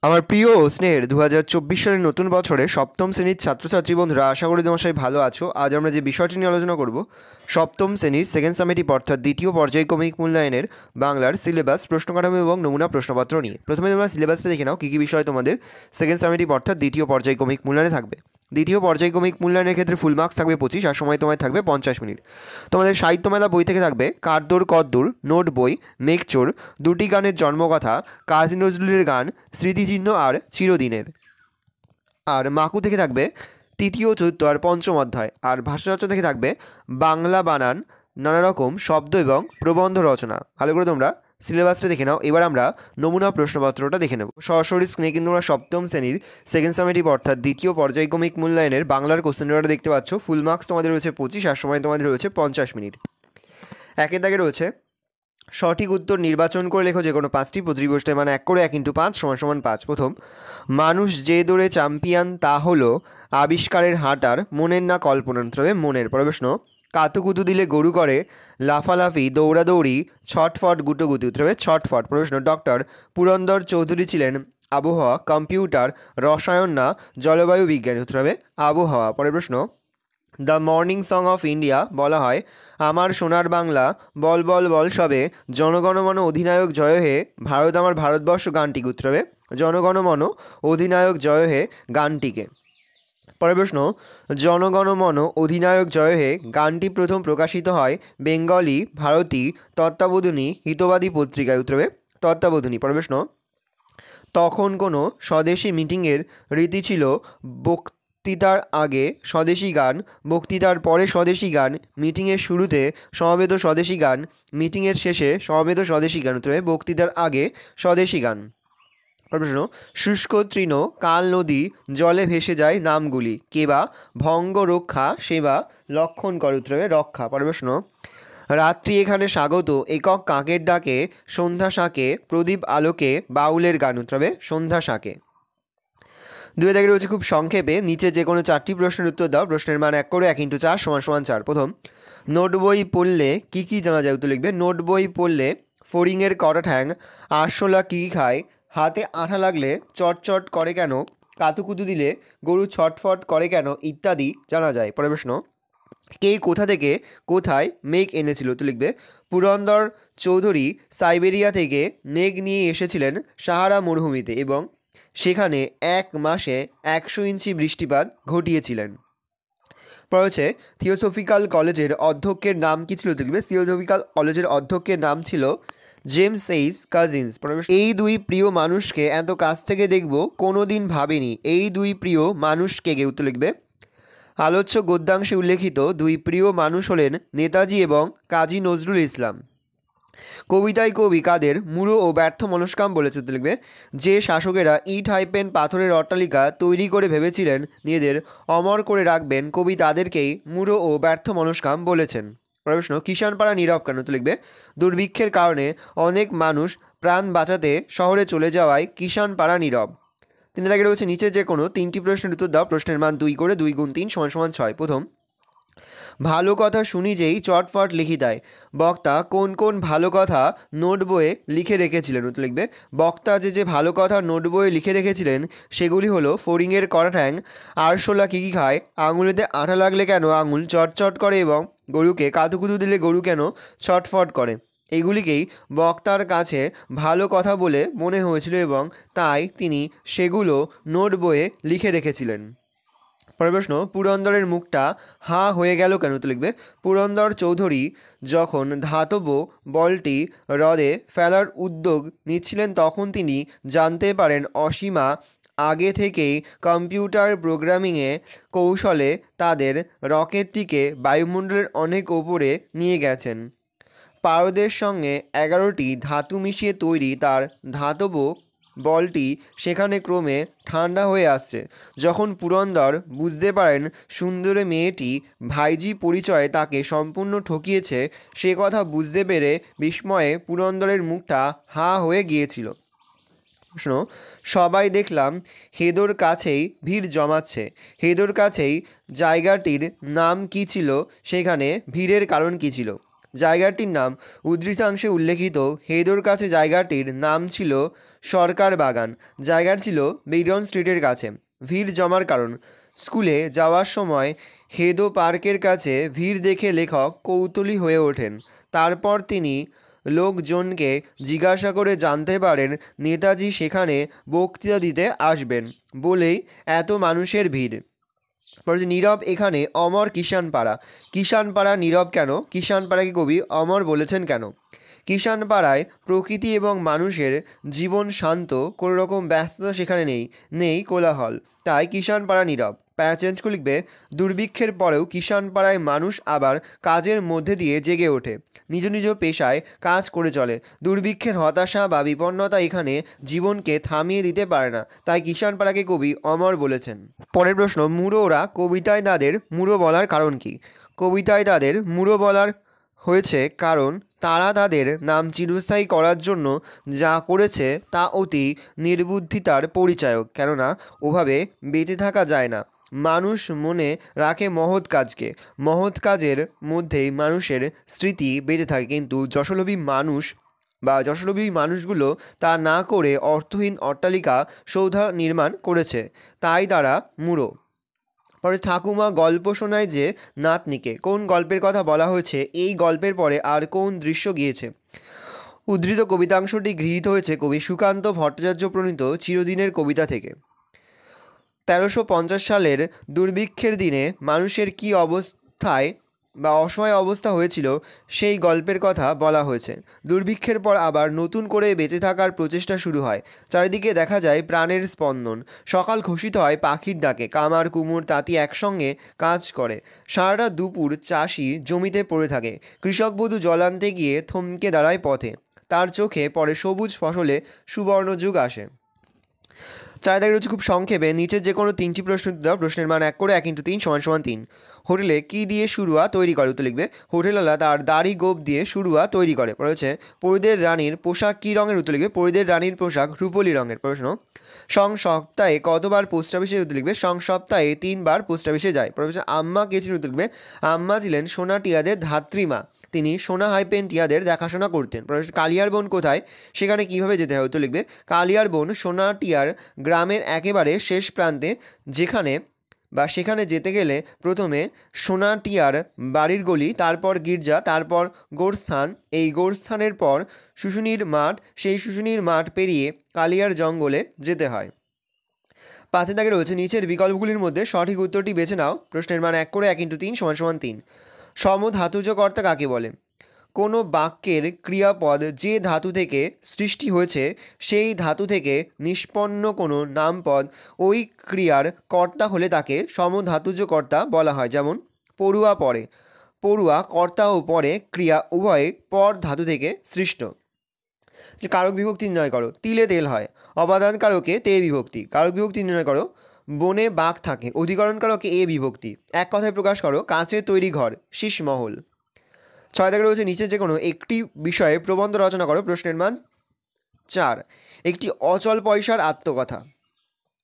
আমার প্রিয় ও স্নেহের 2024 সালের নতুন বছরে সপ্তম শ্রেণীর ছাত্রছাত্রী বন্ধুরা, আশা করি তোমার সবাই ভালো আছো। আজ আমরা যে বিষয়টি নিয়ে আলোচনা করব, সপ্তম শ্রেণীর সেকেন্ড সামেটিভ অর্থাৎ দ্বিতীয় পর্যায়ক্রমিক মূল্যায়নের বাংলার সিলেবাস, প্রশ্ন কাঠামো এবং নমুনা প্রশ্নপত্র নিয়ে। প্রথমে তোমরা সিলেবাসটা দেখে নাও কী কী বিষয় তোমাদের সেকেন্ড সামেটিভ অর্থাৎ দ্বিতীয় পর্যায়ক্রমিক মূল্যায়নে থাকবে। দ্বিতীয় পর্যায়ক্রমিক মূল্যায়নের ক্ষেত্রে ফুল মার্কস থাকবে 25, আর সময় তোমায় থাকবে 50 মিনিট। তোমাদের সাহিত্যমেলা বই থেকে থাকবে কারদোর কদ্দুর, নোট বই, মেঘচোর, দুটি গানের জন্মকথা, কাজী নজরুলের গান, স্মৃতিচিহ্ন আর চিরদিনের। আর মাকু থেকে থাকবে তৃতীয়, চতুর্থ আর পঞ্চম অধ্যায়। আর ভাষাচর্চা থেকে থাকবে বাংলা বানান, নানা রকম শব্দ এবং প্রবন্ধ রচনা। ভালো করে তোমরা সিলেবাসটা দেখে নাও। এবার আমরা নমুনা প্রশ্নপত্রটা দেখে নেব। সরাসরি স্ক্রিনে কিন্তু তোমরা সপ্তম শ্রেণীর সেকেন্ড সামেটিভ অর্থাৎ দ্বিতীয় পর্যায়ক্রমিক মূল্যায়নের বাংলার কোশ্চেন পেপারটা দেখতে পাচ্ছ। ফুল মার্কস তোমাদের রয়েছে 25, আর সময় তোমাদের রয়েছে 50 মিনিট। একের দাগে রয়েছে সঠিক উত্তর নির্বাচন করে লেখো যে কোনো পাঁচটি প্রতিটি প্রশ্নের মান 1 করে 1 × 5 = 5। প্রথম, মানুষ যে দৌড়ে চ্যাম্পিয়ন তা হলো আবিষ্কারের হাঁটার, মনের না কল্পনার। তবে মনের। পরের প্রশ্ন, কাতুকুতু দিলে গরু করে লাফালাফি, দৌড়াদৌড়ি, ছটফট, গুটোগুটি। উত্তর হবে ছটফট। পরের প্রশ্ন, ডক্টর পুরন্দর চৌধুরী ছিলেন আবহাওয়া, কম্পিউটার, রসায়ন না জলবায়ু বিজ্ঞানী। উত্তর হবে আবহাওয়া। পরের প্রশ্ন, the morning song of India বলা হয় আমার সোনার বাংলা, বল বল বল সবে, জনগণমন অধিনায়ক জয় হে, ভারত আমার ভারতবর্ষ গানটিকে। উত্তর হবে জনগণমন অধিনায়ক জয় হে গানটিকে। পরের প্রশ্ন, জনগণমন অধিনায়ক জয় হে গানটি প্রথম প্রকাশিত হয় বেঙ্গলি ভারতী তত্ত্বাবধানী হিতবাদী পত্রিকায়। উত্তর হবে তত্ত্বাবধানী। পরের প্রশ্ন, তখন কোনো স্বদেশী মিটিংয়ের রীতি ছিল বক্তৃতার আগে স্বদেশী গান, বক্তৃতার পরে স্বদেশী গান, মিটিংয়ের শুরুতে সমবেত স্বদেশী গান, মিটিংয়ের শেষে সমবেত স্বদেশী গান। উত্তরে বক্তৃতার আগে স্বদেশী গান। প্রশ্ন, শুষ্ক তৃণ কাল নদী জলে ভেসে যায় নামগুলি, কেবা ভঙ্গ রক্ষা সেবা লক্ষণ করে। উত্তরে রক্ষা। প্রশ্ন, রাত্রি এখানে স্বাগত একক কাকের ডাকে, সন্ধ্যা শাঁকে প্রদীপ আলোকে বাউলের গান। উত্তর হবে সন্ধ্যা শাঁকে। দুই দাগে রয়েছে খুব সংক্ষেপে নিচে যে কোনো 4টি প্রশ্নের উত্তর দাও। প্রশ্নের মান 1 করে 1 × 4 = 4। প্রথম, নোট বই পড়লে কী কী জানা যায়। উত্তর লিখবে নোট বই পড়লে ফড়িংয়ের কটা ঠ্যাং, আরশোলা কী খায়, হাতে আঠা লাগলে চটচট করে কেন, কাতুকুতু দিলে গরু ছটফট করে কেন ইত্যাদি জানা যায়। পরের প্রশ্ন, কে কোথা থেকে কোথায় মেঘ এনেছিল। তো লিখবে পুরন্দর চৌধুরী সাইবেরিয়া থেকে মেঘ নিয়ে এসেছিলেন সাহারা মরুভূমিতে এবং সেখানে 1 মাসে 100 ইঞ্চি বৃষ্টিপাত ঘটিয়েছিলেন। পরে হচ্ছে থিওসফিক্যাল কলেজের অধ্যক্ষের নাম কী ছিল। লিখবে থিওসফিক্যাল কলেজের অধ্যক্ষের নাম ছিল জেমস এইচ কাজিন্স। এই দুই প্রিয় মানুষকে এত কাছ থেকে দেখব কোনো দিন ভাবিনি। এই দুই প্রিয় মানুষকে কে। উত্তর লিখবে আলোচ্য গদ্যাংশে উল্লেখিত দুই প্রিয় মানুষ হলেন নেতাজি এবং কাজী নজরুল ইসলাম। কবিতায় কবি কাদের মূঢ় ও ব্যর্থ মনস্কাম বলেছে। লিখবে যে শাসকেরা ইট হাইপেন পাথরের অট্টালিকা তৈরি করে ভেবেছিলেন নিজেদের অমর করে রাখবেন, কবি তাদেরকেই মূঢ় ও ব্যর্থ মনস্কাম বলেছেন। প্রশ্ন, কিষাণপাড়া নীরব কেন। তো লিখবে দুর্ভিক্ষের কারণে অনেক মানুষ প্রাণ বাঁচাতে শহরে চলে যাওয়ায় কিষাণপাড়া নীরব। 3 দাগে রয়েছে নিচে যে কোনো 3টি প্রশ্নের উত্তর দাও। প্রশ্নের মান 2 করে 2 × 3 = 6। প্রথম, ভালো কথা শুনি যেই চটফট লিখি দেয়, বক্তা কোন কোন ভালো কথা নোট বইয়ে লিখে রেখেছিলেন। উত্তর লিখবে বক্তা যে ভালো কথা নোট বইয়ে লিখে রেখেছিলেন সেগুলি হলো ফড়িংয়ের কড়া ঠ্যাং, আরশোলা কী কী খায়, আঙুলেতে আঠা লাগলে কেন আঙুল চটচট করে এবং গরুকে কাতুকুতু দিলে গরু কেন ছটফট করে। এগুলিকেই বক্তার কাছে ভালো কথা বলে মনে হয়েছিল এবং তাই তিনি সেগুলো নোট বইয়ে লিখে রেখেছিলেন। পরের প্রশ্ন, পুরন্দরের মুখটা হাঁ হয়ে গেল কেন। তো লিখবে পুরন্দর চৌধুরী যখন ধাতব বলটি হ্রদে ফেলার উদ্যোগ নিচ্ছিলেন তখন তিনি জানতে পারেন অসীমা আগে থেকেই কম্পিউটার প্রোগ্রামিংয়ে কৌশলে তাদের রকেটটিকে বায়ুমণ্ডলের অনেক ওপরে নিয়ে গেছেন। পারদের সঙ্গে 11টি ধাতু মিশিয়ে তৈরি তার ধাতব বলটি সেখানে ক্রমে ঠান্ডা হয়ে আসছে। যখন পুরন্দর বুঝতে পারেন সুন্দরী মেয়েটি ভাইজি পরিচয়ে তাকে সম্পূর্ণ ঠকিয়েছে, সে কথা বুঝতে পেরে বিস্ময়ে পুরন্দরের মুখটা হাঁ হয়ে গিয়েছিল। প্রশ্ন, সবাই দেখলাম হেদোর কাছেই ভিড় জমাচ্ছে। হেদোর কাছেই জায়গাটির নাম কী ছিল, সেখানে ভিড়ের কারণ কী ছিল। জায়গাটির নাম উদ্ধৃতাংশে উল্লেখিত হেদোর কাছে জায়গাটির নাম ছিল সরকার বাগান। জায়গা ছিল বেরন স্ট্রিটের কাছে। ভিড় জমার কারণ, স্কুলে যাওয়ার সময় হেদো পার্কের কাছে ভিড় দেখে লেখক কৌতূহলী হয়ে ওঠেন। তারপর তিনি লোকজনকে জিজ্ঞাসা করে জানতে পারেন নেতাজি সেখানে বক্তৃতা দিতে আসবেন বলেই এত মানুষের ভিড়। পরে নীরব এখানে অমর কিষানপাড়া। কিষানপাড়া নীরব কেন? কিষানপাড়াকে কবি অমর বলেছেন কেন? কিষানপাড়ায় প্রকৃতি এবং মানুষের জীবন শান্ত, কোনো রকম ব্যস্ততা সেখানে নেই, নেই কোলাহল, তাই কিষানপাড়া নীরব। প্যারা চেঞ্জ করে লিখবে দুর্ভিক্ষের পরেও কিষানপাড়ায় মানুষ আবার কাজের মধ্যে দিয়ে জেগে ওঠে, নিজ নিজ পেশায় কাজ করে চলে। দুর্ভিক্ষের হতাশা বা বিপন্নতা এখানে জীবনকে থামিয়ে দিতে পারে না, তাই কিষানপাড়াকে কবি অমর বলেছেন। পরের প্রশ্ন, মুড়োরা কবিতায় তাদের মুড়ো বলার কারণ কি? কবিতায় তাদের মুড়ো বলার হয়েছে কারণ তারা তাদের নাম চিরস্থায়ী করার জন্য যা করেছে তা অতি নির্বুদ্ধিতার পরিচায়ক। কেননা ওভাবে বেঁচে থাকা যায় না। মানুষ মনে রাখে মহৎ কাজকে, মহৎ কাজের মধ্যেই মানুষের স্মৃতি বেঁচে থাকে, কিন্তু যশলোভী মানুষগুলো তা না করে অর্থহীন অট্টালিকা সৌধ নির্মাণ করেছে, তাই তারা মূঢ়। পরে ঠাকুমা গল্প শোনায় যে নাতনিকে, কোন গল্পের কথা বলা হয়েছে? এই গল্পের পরে আর কোন দৃশ্য গিয়েছে? উদ্ধৃত কবিতাংশটি গৃহীত হয়েছে কবি সুকান্ত ভট্টাচার্য প্রণীত চিরদিনের কবিতা থেকে। 1350 সালের দুর্ভিক্ষের দিনে মানুষের কী অবস্থায় বা অসহায় অবস্থা হয়েছিল সেই গল্পের কথা বলা হয়েছে। দুর্ভিক্ষের পর আবার নতুন করে বেঁচে থাকার প্রচেষ্টা শুরু হয়। চারিদিকে দেখা যায় প্রাণের স্পন্দন। সকাল ঘোষিত হয় পাখির ডাকে, কামার কুমোর তাঁতি একসঙ্গে কাজ করে। সারাটা দুপুর চাষি জমিতে পড়ে থাকে। কৃষকবধূ জল আনতে গিয়ে থমকে দাঁড়ায় পথে, তার চোখে পরে সবুজ ফসলে সুবর্ণযুগ আসে। চারিদিকে রয়েছে খুব সংক্ষেপে নিচের যে কোনো 3টি প্রশ্ন দাও, প্রশ্নের মান 1 করে 1 × 3 = 3। হোটেলে কি দিয়ে শুরুয়া তৈরি করে? উত্তর লিখবে হোটেলওয়ালা তার দাড়ি গোঁফ দিয়ে শুরুয়া তৈরি করে। রয়েছে পরিদের রানীর পোশাক কী রঙের? উত্তর লিখবে পরিদের রানীর পোশাক রূপলি রঙের। প্রশ্ন, সপ্তাহে কতবার পোস্ট অফিসে? উত্তর লিখবে সপ্তাহে 3 বার পোস্ট অফিসে যায়। প্রশ্ন, আম্মা কে ছিলেন? উত্তর লিখবে আম্মা ছিলেন সোনাটিয়াদের ধাত্রীমা, তিনি সোনা টিয়াদের দেখাশোনা করতেন। কালিয়ার বোন কোথায়? সেখানে কিভাবে যেতে হয়? উত্তর লিখবে কালিয়ার বোন সোনাটিয়ার গ্রামের একেবারে শেষ প্রান্তে, সেখানে যেতে গেলে প্রথমে সোনাটিয়ার বাড়ির গলি, তারপর গির্জা, তারপর গোরস্থান, এই গোরস্থানের পর শুশুনির মাঠ, সেই শুশুনির মাঠ পেরিয়ে কালিয়ার জঙ্গলে যেতে হয়। 5 দাগে রয়েছে নিচের বিকল্পগুলির মধ্যে সঠিক উত্তরটি বেছে নাও। প্রশ্নের মান 1 করে 1 × 3 = 3। সমধাতুজ কর্তা কাকে বলে? কোনো বাক্যের ক্রিয়াপদ যে ধাতু থেকে সৃষ্টি হয়েছে সেই ধাতু থেকে নিষ্পন্ন কোনো নামপদ ওই ক্রিয়ার কর্তা হলে তাকে সমধাতুজ কর্তা বলা হয়। যেমন পড়ুয়া পড়ে, পড়ুয়া কর্তা ও পরে ক্রিয়া উভয়ে পর ধাতু থেকে সৃষ্ট। কারক বিভক্তি নির্ণয় করো। তিলে তেল হয়, অপাদান কারকে তে বিভক্তি। কারক বিভক্তি নির্ণয় করো। বনে বাঘ থাকে, অধিকরণ কারকে এ বিভক্তি। এক কথায় প্রকাশ করো। কাঁচের তৈরি ঘর, শীষমহল। 6 দাগে রয়েছে নিচে যে কোনো একটি বিষয়ে প্রবন্ধ রচনা করো। প্রশ্নের মান 4। একটি অচল পয়সার আত্মকথা।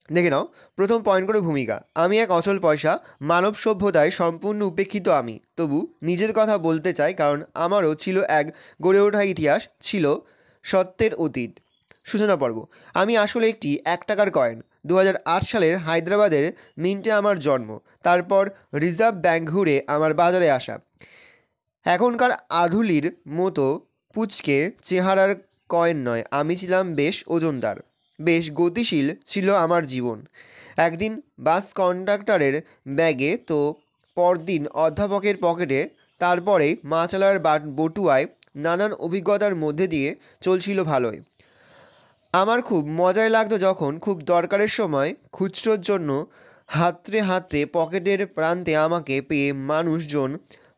দেখে নাও। প্রথম পয়েন্ট করে ভূমিকা। আমি এক অচল পয়সা, মানব সভ্যতায় সম্পূর্ণ উপেক্ষিত আমি তবু নিজের কথা বলতে চাই, কারণ আমারও ছিল এক গড়ে ওঠা ইতিহাস, ছিল সত্যের অতীত। সূচনা পর্ব। আমি আসলে একটি 1 টাকার কয়েন। 2008 সালের হায়দ্রাবাদের মিন্টে আমার জন্ম, তারপর রিজার্ভ ব্যাঙ্ক ঘুরে আমার বাজারে আসা। এখনকার আধুলির মতো পুচকে চেহারার কয়েন নয়, আমি ছিলাম বেশ ওজনদার, বেশ গতিশীল ছিল আমার জীবন। একদিন বাস কন্ডাক্টরের ব্যাগে, তো পরদিন অধ্যাপকের পকেটে, তারপরে মাছালার বটুয়ায়, নানান অভিজ্ঞতার মধ্যে দিয়ে চলছিল ভালোই। আমার খুব মজাই লাগতো যখন খুব দরকারের সময় খুচরোর জন্য হাতড়ে হাতড়ে পকেটের প্রান্তে আমাকে পেয়ে মানুষজন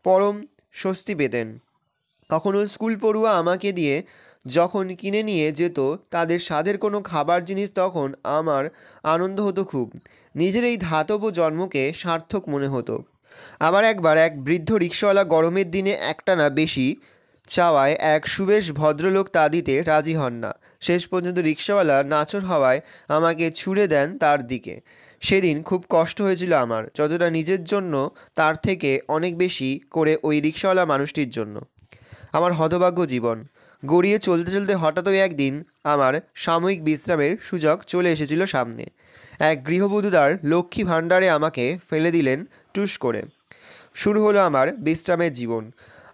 পরম স্বস্তি পেতেন। কখনো স্কুল পড়ুয়া আমাকে দিয়ে যখন কিনে নিয়ে যেত তাদের স্বাদের কোনো খাবার জিনিস, তখন আমার আনন্দ হতো খুব। নিজের এই ধাতব জন্মকে সার্থক মনে হতো। আবার একবার এক বৃদ্ধ রিক্সাওয়ালা গরমের দিনে একটানা বেশি চাওয়ায় এক সুবেশ ভদ্রলোক তা দিতে রাজি হন না। শেষ পর্যন্ত রিক্সাওয়ালা নাছোড় হওয়ায় আমাকে ছুড়ে দেন তার দিকে। সেদিন খুব কষ্ট হয়েছিল আমার, যতটা নিজের জন্য তার থেকে অনেক বেশি করে ওই রিক্সাওয়ালা মানুষটির জন্য। আমার হতভাগ্য জীবন। গড়িয়ে চলতে চলতে হঠাৎই একদিন আমার সাময়িক বিশ্রামের সুযোগ চলে এসেছিল সামনে। এক গৃহবধূদার লক্ষ্মী ভাণ্ডারে আমাকে ফেলে দিলেন টুস করে। শুরু হলো আমার বিশ্রামের জীবন,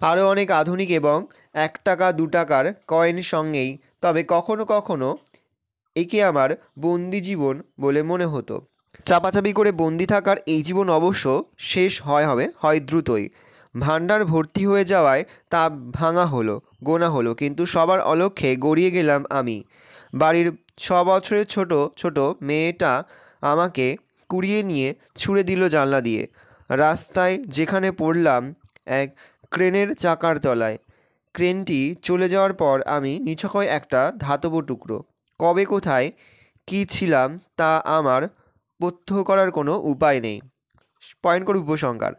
আরও অনেক আধুনিক এবং 1 টাকা 2 টাকার কয়েন সঙ্গেই। তবে কখনো কখনো একে আমার বন্দি জীবন বলে মনে হতো। চাপাচাপি করে বন্দি থাকার এই জীবন অবশ্য শেষ হয় দ্রুতই। ভাণ্ডার ভর্তি হয়ে যাওয়ায় তা ভাঙা হলো, গোনা হলো, কিন্তু সবার অলক্ষ্যে গড়িয়ে গেলাম আমি। বাড়ির 6 বছরের ছোট ছোট মেয়েটা আমাকে কুড়িয়ে নিয়ে ছুঁড়ে দিল জানলা দিয়ে। রাস্তায় যেখানে পড়লাম এক ক্রেনের চাকার তলায়। ক্রেনটি চলে যাওয়ার পর আমি নিছকই একটা ধাতব টুকরো। কবে কোথায় কী ছিলাম তা আমার প্রত্যক্ষ করার কোনো উপায় নেই। পয়েন্ট করে উপসংহার: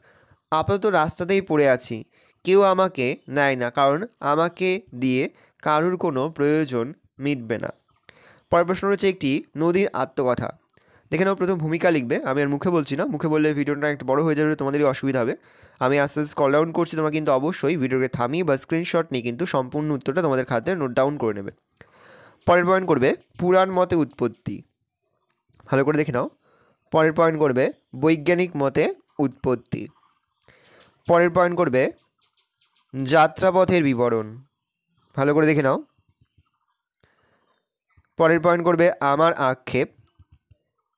আপাতত রাস্তাতেই পড়ে আছি, কেউ আমাকে নেয় না, কারণ আমাকে দিয়ে কারুর কোনো প্রয়োজন মিটবে না। পরের প্রশ্ন রয়েছে একটি নদীর আত্মকথা। দেখে নাও, প্রথম ভূমিকা লিখবে। আমি আর মুখে বলছি না, মুখে বললে ভিডিওটা একটু বড় হয়ে যাবে, তোমাদেরই অসুবিধা হবে। আমি আস্তে আস্তে কল ডাউন করছি, তোমরা কিন্তু অবশ্যই ভিডিওকে থামিয়ে বা স্ক্রিনশট নিয়ে কিন্তু সম্পূর্ণ উত্তরটা তোমাদের খাতে নোট ডাউন করে নেবে। পরের পয়েন্ট করবে পুরাণ মতে উৎপত্তি। ভালো করে দেখে নাও। পরের পয়েন্ট করবে বৈজ্ঞানিক মতে উৎপত্তি। পরের পয়েন্ট করবে যাত্রাপথের বিবরণ। ভালো করে দেখে নাও। পরের পয়েন্ট করবে আমার আক্ষেপ।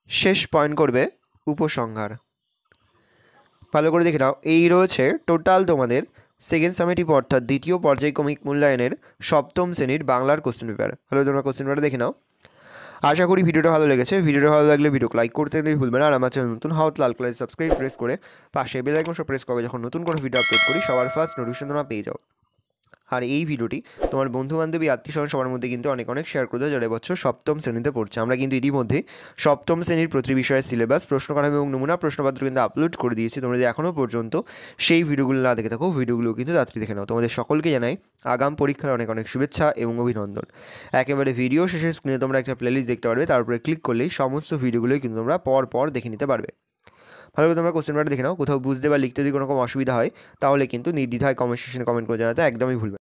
শেষ পয়েন্ট করবে উপসংহার। ভালো করে দেখে নাও। এই রয়েছে টোটাল তোমাদের সেকেন্ড সামেটিভ অর্থাৎ দ্বিতীয় পর্যায়ক্রমিক মূল্যায়নের সপ্তম শ্রেণীর বাংলার কোশ্চেন পেপার। ভালো, তোমরা কোশ্চেন পেপারটা দেখে নাও। আশা করি ভিডিওটা ভালো লেগেছে। ভিডিওটা ভালো লাগলে ভিডিওকে লাইক করতে ভুলবে না। আর আমার চ্যানেল নতুন হওয়া লাল কালার সাবস্ক্রাইব প্রেস করে পাশে বেল আইকন সব প্রেস করে যখন নতুন কোনো ভিডিও আপলোড করি সবার ফার্স্ট নোটিফিকেশন তোমরা পেয়ে যাও। আর এই ভিডিওটি তোমার বন্ধুবান্ধবী আত্মীয়স্বজন সবার মধ্যে কিন্তু অনেক শেয়ার করে দেয় যারা এবছর সপ্তম শ্রেণীতে পড়ছে। আমরা কিন্তু ইতিমধ্যে সপ্তম শ্রেণীর প্রতি বিষয়ের সিলেবাস, প্রশ্নকাঠামো এবং নমুনা প্রশ্নপত্র কিন্তু আপলোড করে দিয়েছি। তোমরা যদি এখনও পর্যন্ত সেই ভিডিওগুলো না দেখে থাকো, ভিডিওগুলো কিন্তু তাড়াতাড়ি দেখে নাও। তোমাদের সকলকে জানাই আগাম পরীক্ষার অনেক শুভেচ্ছা এবং অভিনন্দন। একেবারে ভিডিও শেষে স্ক্রিনে তোমরা একটা প্লেলিস্ট দেখতে পারবে, তার উপরে ক্লিক করলেই সমস্ত ভিডিওগুলোই কিন্তু তোমরা পর দেখে নিতে পারবে। ভালো করে তোমরা কোশ্চেন পেপারটা দেখে নাও। কোথাও বুঝতে বা লিখতে যদি কোনো রকম অসুবিধা হয় তাহলে কিন্তু নির্দ্বিধায় কমেন্ট সেকশনে কমেন্ট করে জানাতে একদমই ভুলবে না।